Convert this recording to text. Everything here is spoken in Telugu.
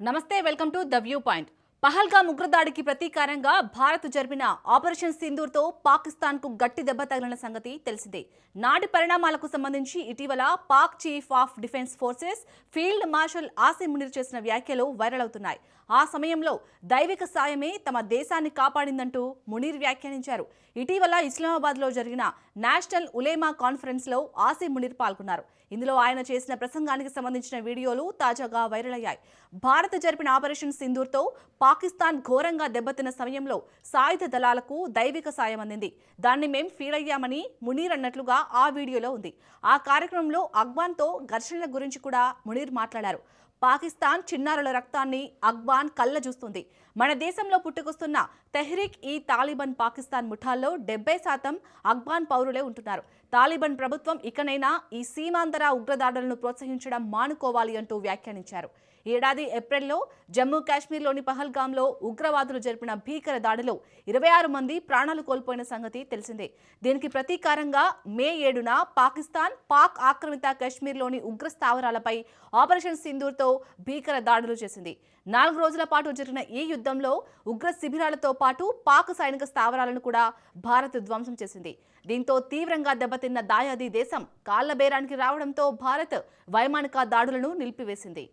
నమస్తే welcome to the view point. Pahalgam ఉగ్రదాడికి ప్రతీకారంగా భారత్ జరిపిన ఆపరేషన్ సింధూర్తో పాకిస్తాన్కు గట్టి దెబ్బ తగిలిన సంగతి తెలిసిందే. నాటి పరిణామాలకు సంబంధించి ఇటీవల Pak chief of defence forces field marshal Asim Munir చేసిన వ్యాఖ్యలు వైరల్ అవుతున్నాయి. ఆ సమయంలో దైవిక సాయమే తమ దేశాన్ని కాపాడిందంటూ మునీర్ వ్యాఖ్యానించారు. ఇటీవల ఇస్లామాబాద్లో జరిగిన నేషనల్ ఉలేమా కాన్ఫరెన్స్లో ఆసిమ్ మునీర్ పాల్గొన్నారు. ఇందులో ఆయన చేసిన ప్రసంగానికి సంబంధించిన వీడియోలు తాజాగా వైరల్ అయ్యాయి. భారత్ జరిపిన ఆపరేషన్ సింధూర్తో పాకిస్తాన్ ఘోరంగా దెబ్బతిన్న సమయంలో సాయుధ దళాలకు దైవిక సాయం అందింది. దాన్ని మేం ఫీల్ అయ్యామని మునీర్ అన్నట్లుగా ఆ వీడియోలో ఉంది. ఆ కార్యక్రమంలో అఫ్ఘాన్తో ఘర్షణల గురించి కూడా మునీర్ మాట్లాడారు. పాకిస్తాన్ చిన్నారుల రక్తాన్ని అఫ్ఘాన్ కళ్ళ చూస్తుంది. మన దేశంలో పుట్టుకొస్తున్న తెహ్రీక్ ఈ తాలిబాన్ పాకిస్తాన్ ముఠాల్లో 70% అఫ్ఘాన్ పౌరులే ఉంటున్నారు. తాలిబాన్ ప్రభుత్వం ఇకనైనా ఈ సీమాంతర ఉగ్రదాడులను ప్రోత్సహించడం మానుకోవాలి అంటూ వ్యాఖ్యానించారు. ఏడాది ఏప్రిల్లో జమ్మూ కాశ్మీర్లోని పహల్గామ్లో ఉగ్రవాదులు జరిపిన భీకర దాడిలో 26 మంది ప్రాణాలు కోల్పోయిన సంగతి తెలిసిందే. దీనికి ప్రతీకారంగా మే 7న పాకిస్తాన్ పాక్ ఆక్రమిత కాశ్మీర్లోని ఉగ్ర స్థావరాలపై ఆపరేషన్ సింధూర్తో భీకర దాడులు చేసింది. 4 రోజుల పాటు జరిగిన ఈ యుద్ధంలో ఉగ్ర శిబిరాలతో పాటు పాక్ సైనిక స్థావరాలను కూడా భారత్ ధ్వంసం చేసింది. దీంతో తీవ్రంగా దెబ్బతిన్న దాయాది దేశం కాళ్లబేరానికి రావడంతో భారత్ వైమానిక దాడులను నిలిపివేసింది.